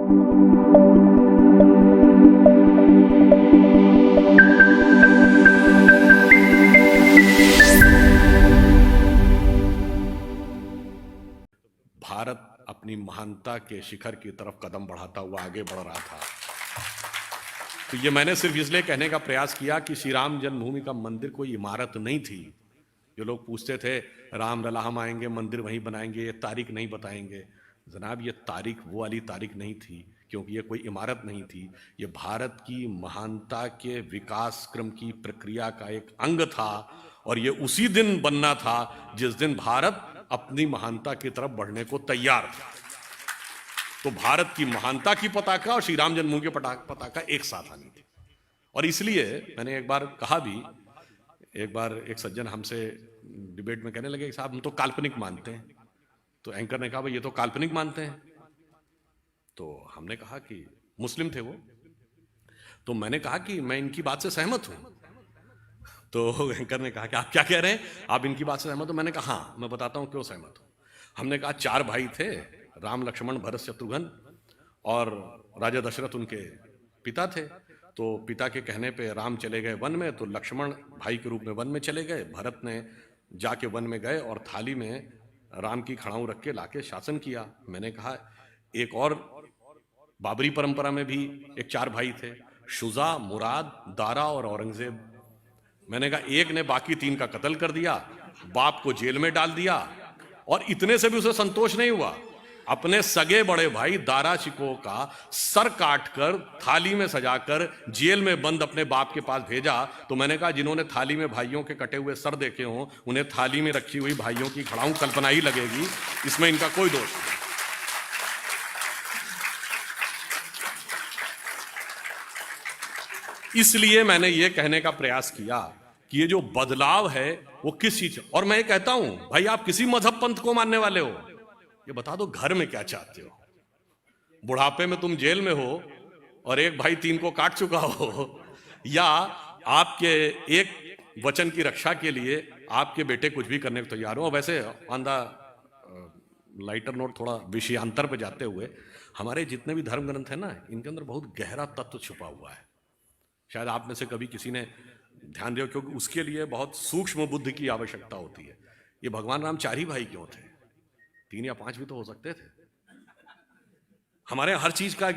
भारत अपनी महानता के शिखर की तरफ कदम बढ़ाता हुआ आगे बढ़ रहा था। तो ये मैंने सिर्फ इसलिए कहने का प्रयास किया कि श्री राम जन्मभूमि का मंदिर कोई इमारत नहीं थी। जो लोग पूछते थे राम लला हम आएंगे मंदिर वहीं बनाएंगे, ये तारीख नहीं बताएंगे। जनाब ये तारीख वो वाली तारीख नहीं थी, क्योंकि ये कोई इमारत नहीं थी। ये भारत की महानता के विकास क्रम की प्रक्रिया का एक अंग था, और ये उसी दिन बनना था जिस दिन भारत अपनी महानता की तरफ बढ़ने को तैयार था। तो भारत की महानता की पताका और श्री राम जन्मभूमि की पताका एक साथ आनी थी। और इसलिए मैंने एक बार कहा भी, एक बार एक सज्जन हमसे डिबेट में कहने लगे साहब हम तो काल्पनिक मानते हैं। तो एंकर ने कहा भाई ये तो काल्पनिक मानते हैं। तो हमने कहा कि मुस्लिम थे वो, तो मैंने कहा कि मैं इनकी बात से सहमत हूं। तो एंकर ने कहा कि आप क्या कह रहे हैं, आप इनकी बात से सहमत हो? मैंने कहा हाँ मैं बताता हूं क्यों सहमत हूं। हमने कहा 4 भाई थे, राम लक्ष्मण भरत शत्रुघ्न, और राजा दशरथ उनके पिता थे। तो पिता के कहने पे राम चले गए वन में, तो लक्ष्मण भाई के रूप में वन में चले गए। भरत ने जाके वन में गए और थाली में राम की खड़ाऊं रख के लाके शासन किया। मैंने कहा एक और बाबरी परंपरा में भी एक 4 भाई थे, शुजा, मुराद, दारा और औरंगजेब। मैंने कहा एक ने बाकी 3 का कत्ल कर दिया, बाप को जेल में डाल दिया, और इतने से भी उसे संतोष नहीं हुआ। अपने सगे बड़े भाई दारा शिकोह का सर काटकर थाली में सजाकर जेल में बंद अपने बाप के पास भेजा। तो मैंने कहा जिन्होंने थाली में भाइयों के कटे हुए सर देखे हों, उन्हें थाली में रखी हुई भाइयों की खड़ाऊं कल्पना ही लगेगी, इसमें इनका कोई दोष नहीं। इसलिए मैंने ये कहने का प्रयास किया कि ये जो बदलाव है वो किस चीज। और मैं ये कहता हूं भाई आप किसी मजहब पंथ को मानने वाले हो, ये बता दो घर में क्या चाहते हो। बुढ़ापे में तुम जेल में हो और एक भाई 3 को काट चुका हो, या आपके एक वचन की रक्षा के लिए आपके बेटे कुछ भी करने को तैयार हो। वैसे ऑन द लाइटर नोट, थोड़ा विषयांतर पे जाते हुए, हमारे जितने भी धर्म ग्रंथ है ना, इनके अंदर बहुत गहरा तत्व छुपा हुआ है। शायद आप में से कभी किसी ने ध्यान दिया, क्योंकि उसके लिए बहुत सूक्ष्म बुद्धि की आवश्यकता होती है। ये भगवान राम 4 ही भाई क्यों थे? 3 या 5 भी तो हो सकते थे। हमारे हर चीज का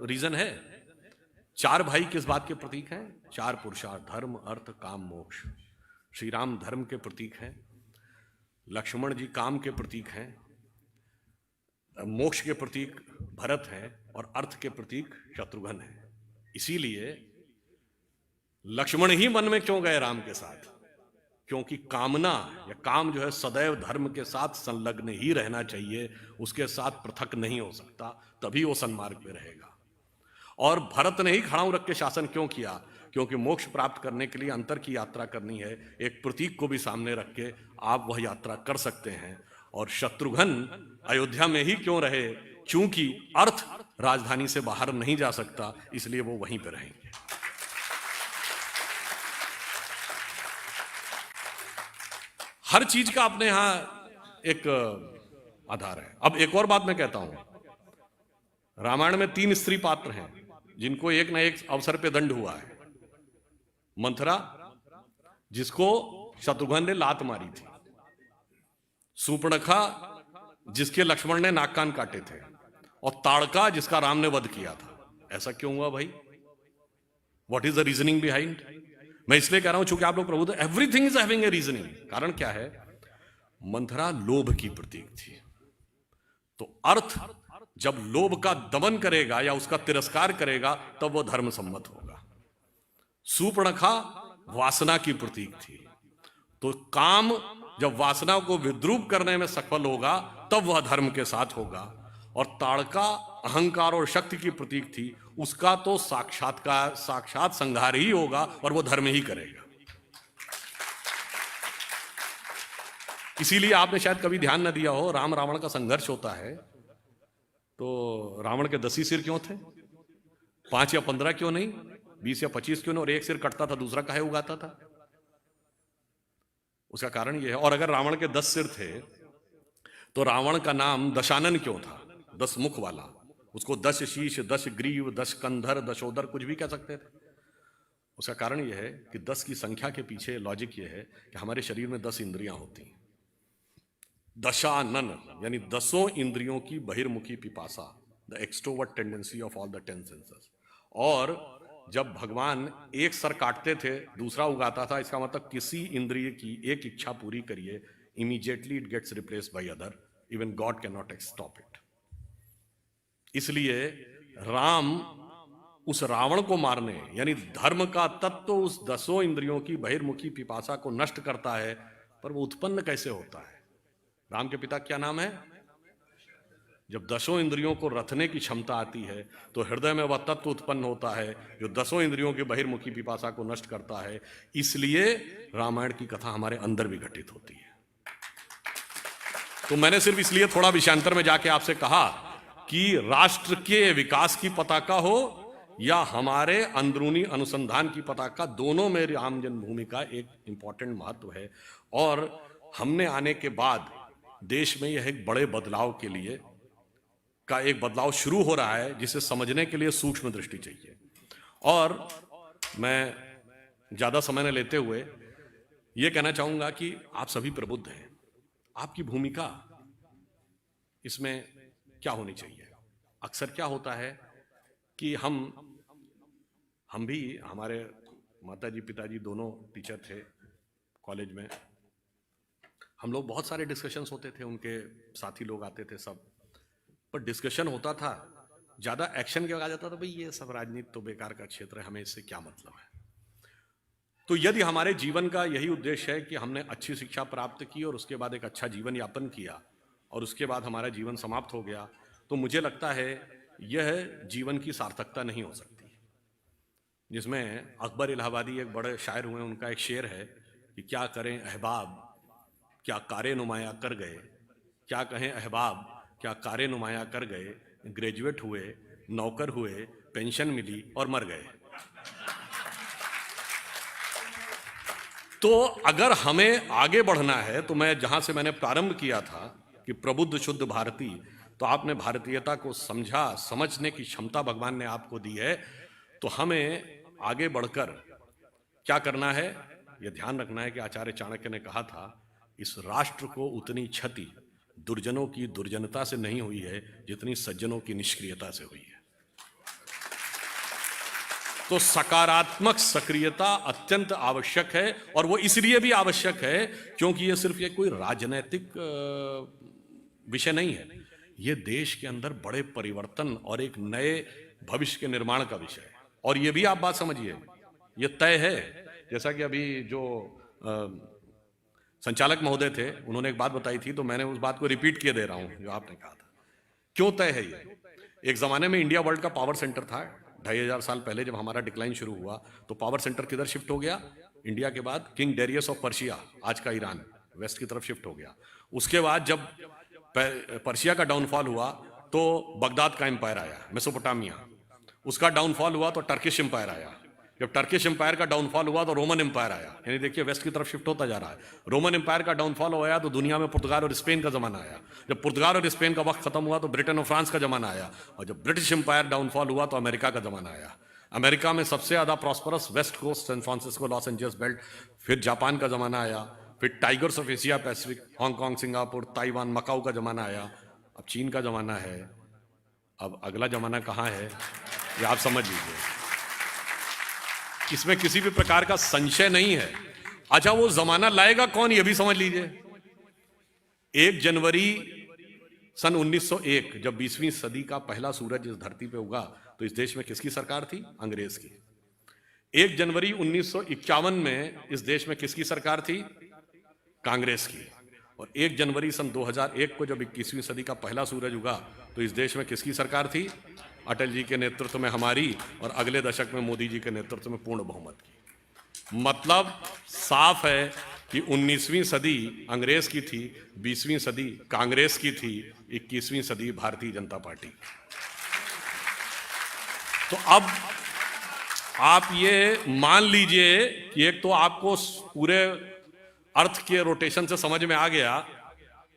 रीजन है। 4 भाई किस बात के प्रतीक हैं? 4 पुरुषार्थ, धर्म, अर्थ, काम, मोक्ष। श्री राम धर्म के प्रतीक हैं, लक्ष्मण जी काम के प्रतीक हैं, मोक्ष के प्रतीक भरत हैं, और अर्थ के प्रतीक शत्रुघ्न है। इसीलिए लक्ष्मण ही वन में क्यों गए राम के साथ? क्योंकि कामना या काम जो है सदैव धर्म के साथ संलग्न ही रहना चाहिए, उसके साथ पृथक नहीं हो सकता, तभी वो सन्मार्ग पे रहेगा। और भरत ने ही खड़ाऊं रख के शासन क्यों किया? क्योंकि मोक्ष प्राप्त करने के लिए अंतर की यात्रा करनी है, एक प्रतीक को भी सामने रख के आप वह यात्रा कर सकते हैं। और शत्रुघ्न अयोध्या में ही क्यों रहे? क्योंकि अर्थ राजधानी से बाहर नहीं जा सकता, इसलिए वो वहीं पे रहेंगे। हर चीज का अपने यहां एक आधार है। अब एक और बात मैं कहता हूं, रामायण में 3 स्त्री पात्र हैं जिनको एक ना एक अवसर पे दंड हुआ है। मंथरा, जिसको शत्रुघ्न ने लात मारी थी, सूर्पणखा, जिसके लक्ष्मण ने नाक कान काटे थे, और ताड़का, जिसका राम ने वध किया था। ऐसा क्यों हुआ भाई? What is the reasoning behind? मैं इसलिए कह रहा हूं चूंकि आप लोग प्रबुद्ध, everything is having a reasoning. कारण क्या है? मंथरा लोभ की प्रतीक थी, तो अर्थ जब लोभ का दमन करेगा या उसका तिरस्कार करेगा तब वह धर्म सम्मत होगा। सूर्पणखा वासना की प्रतीक थी, तो काम जब वासना को विद्रूप करने में सफल होगा तब वह धर्म के साथ होगा। और ताड़का अहंकार और शक्ति की प्रतीक थी, उसका तो साक्षात संहार ही होगा और वो धर्म ही करेगा। इसीलिए आपने शायद कभी ध्यान न दिया हो, राम रावण का संघर्ष होता है तो रावण के 10 ही सिर क्यों थे? 5 या 15 क्यों नहीं? 20 या 25 क्यों नहीं? और एक सिर कटता था, दूसरा काहे उगाता था? उसका कारण यह है। और अगर रावण के 10 सिर थे तो रावण का नाम दशानन क्यों था? 10 मुख वाला। उसको 10 शीश, 10 ग्रीव, 10 कंधर, 10 कुछ भी कह सकते थे। उसका कारण यह है कि 10 की संख्या के पीछे लॉजिक यह है कि हमारे शरीर में 10 इंद्रियां होती हैं। दशानन यानी 10 इंद्रियों की बहिर्मुखी पिपासा, the extrovert tendency of all the 10 senses. और जब भगवान एक सर काटते थे दूसरा उगाता था, इसका मतलब किसी इंद्रिय की एक इच्छा पूरी करिए, immediately it gets replaced by other, even god can not stop it. इसलिए राम उस रावण को मारने यानी धर्म का तत्व उस 10 इंद्रियों की बहिर्मुखी पिपासा को नष्ट करता है, पर वो उत्पन्न कैसे होता है? राम के पिता क्या नाम है? जब 10 इंद्रियों को रथने की क्षमता आती है तो हृदय में वह तत्व उत्पन्न होता है जो 10 इंद्रियों की बहिर्मुखी पिपासा को नष्ट करता है। इसलिए रामायण की कथा हमारे अंदर भी घटित होती है। तो मैंने सिर्फ इसलिए थोड़ा विषयांतर में जाके आपसे कहा कि राष्ट्र के विकास की पताका हो या हमारे अंदरूनी अनुसंधान की पताका, दोनों में राम जन्मभूमि का एक इंपॉर्टेंट महत्व है। और हमने आने के बाद देश में यह एक बड़े बदलाव के लिए का एक बदलाव शुरू हो रहा है, जिसे समझने के लिए सूक्ष्म दृष्टि चाहिए। और मैं ज्यादा समय न लेते हुए यह कहना चाहूंगा कि आप सभी प्रबुद्ध हैं। आपकी भूमिका इसमें क्या होनी चाहिए? अक्सर क्या होता है कि हम भी, हमारे माताजी पिताजी दोनों टीचर थे कॉलेज में, हम लोग बहुत सारे डिस्कशंस होते थे, उनके साथी लोग आते थे सब, पर डिस्कशन होता था, ज्यादा एक्शन के आ जाता था, भाई ये सब राजनीति तो बेकार का क्षेत्र है, हमें इससे क्या मतलब है। तो यदि हमारे जीवन का यही उद्देश्य है कि हमने अच्छी शिक्षा प्राप्त की और उसके बाद एक अच्छा जीवन यापन किया और उसके बाद हमारा जीवन समाप्त हो गया, तो मुझे लगता है यह जीवन की सार्थकता नहीं हो सकती। जिसमें अकबर इलाहाबादी एक बड़े शायर हुए, उनका एक शेर है कि क्या करें अहबाब क्या कारे नुमाया कर गए, क्या कहें अहबाब क्या कारे नुमाया कर गए, ग्रेजुएट हुए, नौकर हुए, पेंशन मिली और मर गए। तो अगर हमें आगे बढ़ना है, तो मैं जहां से मैंने प्रारंभ किया था कि प्रबुद्ध शुद्ध भारतीय, तो आपने भारतीयता को समझने की क्षमता भगवान ने आपको दी है। तो हमें आगे बढ़कर क्या करना है, यह ध्यान रखना है कि आचार्य चाणक्य ने कहा था, इस राष्ट्र को उतनी क्षति दुर्जनों की दुर्जनता से नहीं हुई है जितनी सज्जनों की निष्क्रियता से हुई है। तो सकारात्मक सक्रियता अत्यंत आवश्यक है, और वो इसलिए भी आवश्यक है क्योंकि ये सिर्फ कोई राजनीतिक विषय नहीं है, ये देश के अंदर बड़े परिवर्तन और एक नए भविष्य के निर्माण का विषय है। और ये भी आप बात समझिए, ये तय है, जैसा कि अभी जो संचालक महोदय थे उन्होंने एक बात बताई थी, तो मैंने उस बात को रिपीट किए दे रहा हूं जो आपने कहा था। क्यों तय है ये? एक जमाने में इंडिया वर्ल्ड का पावर सेंटर था, 2500 साल पहले जब हमारा डिक्लाइन शुरू हुआ तो पावर सेंटर किधर शिफ्ट हो गया? इंडिया के बाद किंग डेरियस ऑफ पर्शिया, आज का ईरान, वेस्ट की तरफ शिफ्ट हो गया। उसके बाद जब पर्शिया का डाउनफॉल हुआ तो बगदाद का एम्पायर आया, मेसोपोटामिया। उसका डाउनफॉल हुआ तो टर्किश एम्पायर आया। जब टर्किश एम्पायर का डाउनफॉल हुआ तो रोमन एम्पायर आया। यानी देखिए वेस्ट की तरफ शिफ्ट होता जा रहा है। रोमन एम्पायर का डाउनफॉल हो गया तो दुनिया में पुर्तगाल और स्पेन का जमाना आया। जब पुर्तगाल और स्पेन का वक्त खत्म हुआ तो ब्रिटेन और फ्रांस का जमाना आया। और जब ब्रिटिश एम्पायर डाउनफॉल हुआ तो अमेरिका का जमाना आया। अमेरिका में सबसे ज्यादा prosperous west coast, San Francisco, Los Angeles belt, फिर जापान का जमाना आया, फिर tigers of Asia Pacific, Hong Kong, Singapore, Taiwan, Macau का जमाना आया। अब चीन का जमाना है। अब अगला जमाना कहाँ है ये आप समझ लीजिए, इसमें किसी भी प्रकार का संशय नहीं है। अच्छा, वो जमाना लाएगा कौन ये भी समझ लीजिए। 1 जनवरी सन 1901 जब 20वीं सदी का पहला सूरज इस धरती पे उगा तो इस देश में किसकी सरकार थी? अंग्रेज की। 1 जनवरी 1951 में इस देश में किसकी सरकार थी? कांग्रेस की। और 1 जनवरी सन 2001 को जब 21वीं सदी का पहला सूरज उगा तो इस देश में किसकी सरकार थी? अटल जी के नेतृत्व में हमारी, और अगले दशक में मोदी जी के नेतृत्व में पूर्ण बहुमत की। मतलब साफ है कि 19वीं सदी अंग्रेज की थी, 20वीं सदी कांग्रेस की थी, 21वीं सदी भारतीय जनता पार्टी। तो अब आप ये मान लीजिए कि एक तो आपको पूरे अर्थ के रोटेशन से समझ में आ गया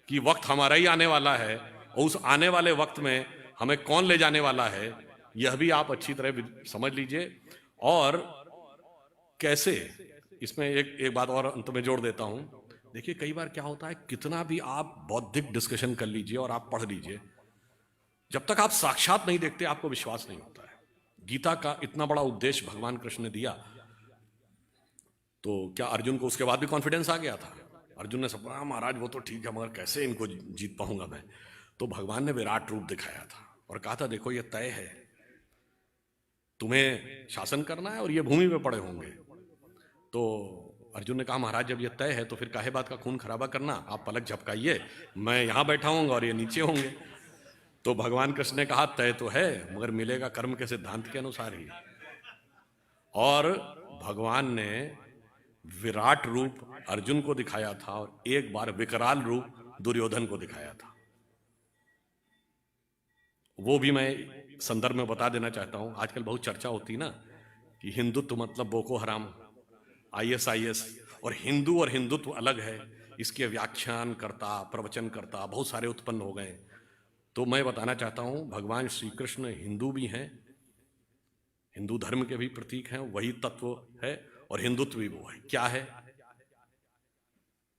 कि वक्त हमारा ही आने वाला है, और उस आने वाले वक्त में हमें कौन ले जाने वाला है, यह भी आप अच्छी तरह समझ लीजिए। और कैसे, इसमें एक बात और अंत में जोड़ देता हूं। देखिए, कई बार क्या होता है, कितना भी आप बौद्धिक डिस्कशन कर लीजिए और आप पढ़ लीजिए, जब तक आप साक्षात नहीं देखते आपको विश्वास नहीं होता है। गीता का इतना बड़ा उपदेश भगवान कृष्ण ने दिया, तो क्या अर्जुन को उसके बाद भी कॉन्फिडेंस आ गया था? अर्जुन ने सब कहा, महाराज वो तो ठीक है, मगर कैसे इनको जीत पाऊंगा मैं? तो भगवान ने विराट रूप दिखाया था और कहा था, देखो ये तय है, तुम्हें शासन करना है और ये भूमि पे पड़े होंगे। तो अर्जुन ने कहा, महाराज जब ये तय है तो फिर काहे बात का खून खराबा करना, आप पलक झपकाइए, मैं यहां बैठा हूंगा और ये नीचे होंगे। तो भगवान कृष्ण ने कहा, तय तो है, मगर मिलेगा कर्म के सिद्धांत के अनुसार ही। और भगवान ने विराट रूप अर्जुन को दिखाया था और एक बार विकराल रूप दुर्योधन को दिखाया था। वो भी मैं संदर्भ में बता देना चाहता हूं। आजकल बहुत चर्चा होती ना कि हिंदुत्व मतलब बोको हराम, ISIS, और हिंदुत्व अलग है, इसके व्याख्यान करता, प्रवचन करता बहुत सारे उत्पन्न हो गए। तो मैं बताना चाहता हूं, भगवान श्री कृष्ण हिंदू भी हैं, हिंदू धर्म के भी प्रतीक हैं, वही तत्व है, और हिंदुत्व भी वो है। क्या है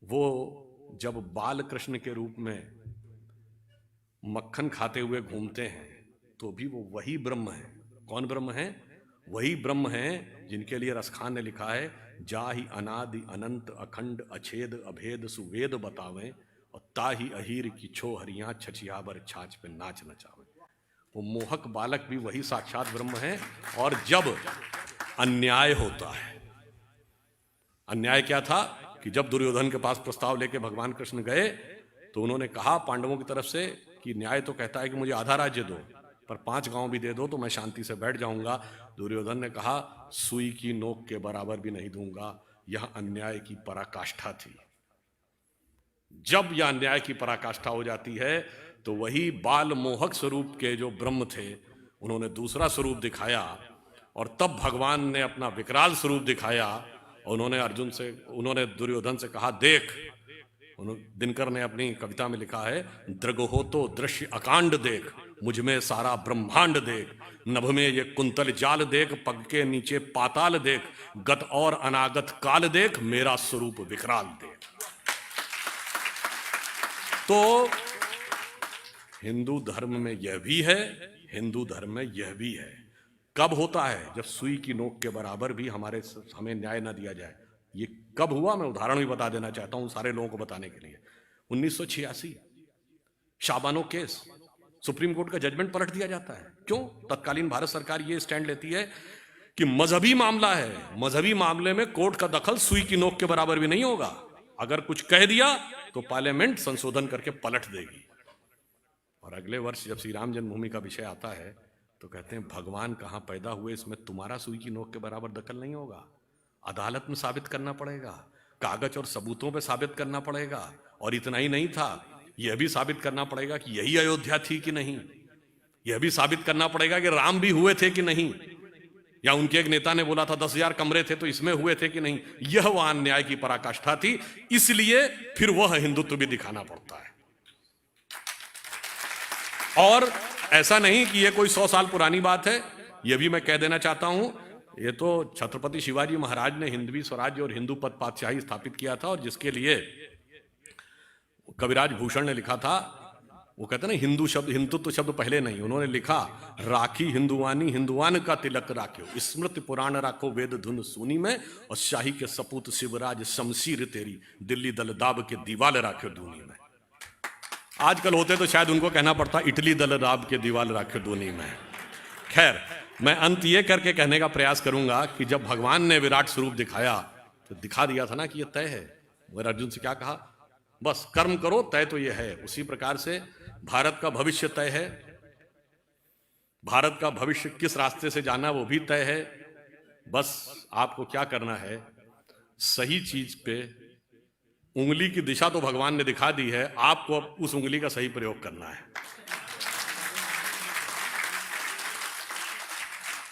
वो? जब बाल कृष्ण के रूप में मक्खन खाते हुए घूमते हैं तो भी वो वही ब्रह्म है। कौन ब्रह्म है? वही ब्रह्म है जिनके लिए रसखान ने लिखा है, जाहि अनादि अनंत अखंड अछेद अभेद सुवेद बतावें, और ताही अहीर की छो हरियां छछियाबर छाछ पे नाच नचावे। वो मोहक बालक भी वही साक्षात ब्रह्म है। और जब अन्याय होता है, अन्याय क्या था कि जब दुर्योधन के पास प्रस्ताव लेके भगवान कृष्ण गए तो उन्होंने कहा पांडवों की तरफ से कि न्याय तो कहता है कि मुझे आधा राज्य दो, पर 5 गांव भी दे दो तो मैं शांति से बैठ जाऊंगा। दुर्योधन ने कहा, सुई की नोक के बराबर भी नहीं दूंगा। यह अन्याय की पराकाष्ठा थी। जब यह अन्याय की पराकाष्ठा हो जाती है तो वही बाल मोहक स्वरूप के जो ब्रह्म थे उन्होंने दूसरा स्वरूप दिखाया, और तब भगवान ने अपना विकराल स्वरूप दिखाया। उन्होंने दुर्योधन से कहा, देख, दिनकर ने अपनी कविता में लिखा है, द्रगहो तो दृश्य अकांड देख, मुझमें सारा ब्रह्मांड देख, नभ में ये कुंतल जाल देख, पग के नीचे पाताल देख, गत और अनागत काल देख, मेरा स्वरूप विकराल देख। तो हिंदू धर्म में यह भी है, हिंदू धर्म में यह भी है। कब होता है? जब सुई की नोक के बराबर भी हमें न्याय ना दिया जाए। ये कब हुआ? मैं उदाहरण भी बता देना चाहता हूं सारे लोगों को बताने के लिए। 1986 शाबानो केस, सुप्रीम कोर्ट का जजमेंट पलट दिया जाता है। क्यों? तत्कालीन भारत सरकार ये स्टैंड लेती है कि मजहबी मामला है, मजहबी मामले में कोर्ट का दखल सुई की नोक के बराबर भी नहीं होगा। अगर कुछ कह दिया तो पार्लियामेंट संशोधन करके पलट देगी। और अगले वर्ष जब श्री राम जन्मभूमि का विषय आता है तो कहते हैं, भगवान कहां पैदा हुए, इसमें तुम्हारा सुई की नोक के बराबर दखल नहीं होगा। अदालत में साबित करना पड़ेगा, कागज और सबूतों पे साबित करना पड़ेगा। और इतना ही नहीं था, यह भी साबित करना पड़ेगा कि यही अयोध्या थी कि नहीं। यह भी साबित करना पड़ेगा कि राम भी हुए थे कि नहीं, या उनके एक नेता ने बोला था 10,000 कमरे थे तो इसमें हुए थे कि नहीं। यह वहां न्याय की पराकाष्ठा थी। इसलिए फिर वह हिंदुत्व भी दिखाना पड़ता है। और ऐसा नहीं कि यह कोई 100 साल पुरानी बात है, यह भी मैं कह देना चाहता हूं। ये तो छत्रपति शिवाजी महाराज ने हिंदवी स्वराज्य और हिंदू पद पातशाही स्थापित किया था, और जिसके लिए कविराज भूषण ने लिखा था, वो कहते ना, हिंदुत्व शब्द पहले नहीं, उन्होंने लिखा, राखी हिंदुवानी हिंदुआन का तिलक राख्यो, स्मृति पुराण राखो वेद धुन सुनी में, और शाही के सपूत शिवराज शमशीर तेरी, दिल्ली दलदाब के दीवाल राख्यो दूनी में। आजकल होते तो शायद उनको कहना पड़ता, इटली दलदाब के दीवाल राख्यो दूनी में। खैर, मैं अंत ये करके कहने का प्रयास करूंगा कि जब भगवान ने विराट स्वरूप दिखाया तो दिखा दिया था ना कि ये तय है। मगर अर्जुन से क्या कहा? बस कर्म करो, तय तो ये है। उसी प्रकार से भारत का भविष्य तय है। भारत का भविष्य किस रास्ते से जाना वो भी तय है। बस आपको क्या करना है, सही चीज पे उंगली की दिशा तो भगवान ने दिखा दी है, आपको अब उस उंगली का सही प्रयोग करना है।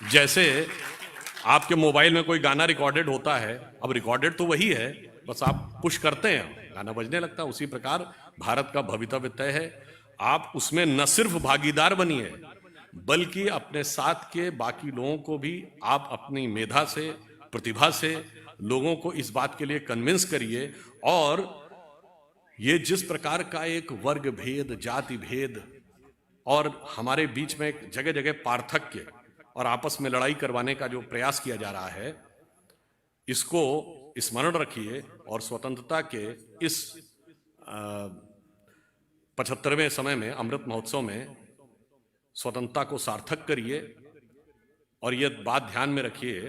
जैसे आपके मोबाइल में कोई गाना रिकॉर्डेड होता है, अब रिकॉर्डेड तो वही है, बस आप पुश करते हैं गाना बजने लगता है। उसी प्रकार भारत का भवितव्य तय है। आप उसमें न सिर्फ भागीदार बनिए, बल्कि अपने साथ के बाकी लोगों को भी आप अपनी मेधा से, प्रतिभा से लोगों को इस बात के लिए कन्विंस करिए। और ये जिस प्रकार का एक वर्ग भेद, जाति भेद और हमारे बीच में एक जगह जगह पार्थक्य और आपस में लड़ाई करवाने का जो प्रयास किया जा रहा है, इसको स्मरण रखिए और स्वतंत्रता के इस 75वें समय में, अमृत महोत्सव में स्वतंत्रता को सार्थक करिए। और ये बात ध्यान में रखिए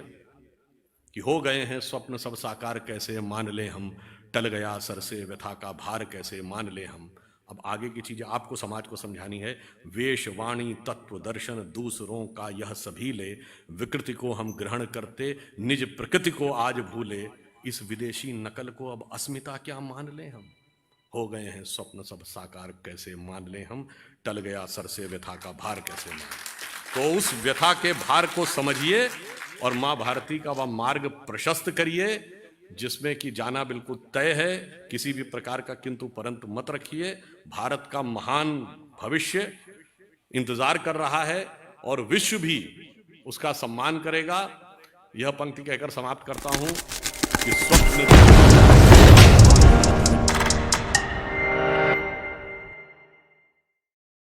कि हो गए हैं स्वप्न सब साकार, कैसे मान ले हम, टल गया सर से व्यथा का भार, कैसे मान ले हम। अब आगे की चीजें आपको समाज को समझानी है। वेश वाणी तत्व दर्शन दूसरों का यह सभी ले, विकृति को हम ग्रहण करते निज प्रकृति को आज भूले, इस विदेशी नकल को अब अस्मिता क्या मान ले हम। हो गए हैं स्वप्न सब साकार, कैसे मान ले हम, टल गया सर से व्यथा का भार, कैसे मान। तो उस व्यथा के भार को समझिए और माँ भारती का वह मार्ग प्रशस्त करिए जिसमें कि जाना बिल्कुल तय है। किसी भी प्रकार का किंतु परंतु मत रखिए। भारत का महान भविष्य इंतजार कर रहा है और विश्व भी उसका सम्मान करेगा। यह पंक्ति कहकर समाप्त करता हूं कि स्वप्न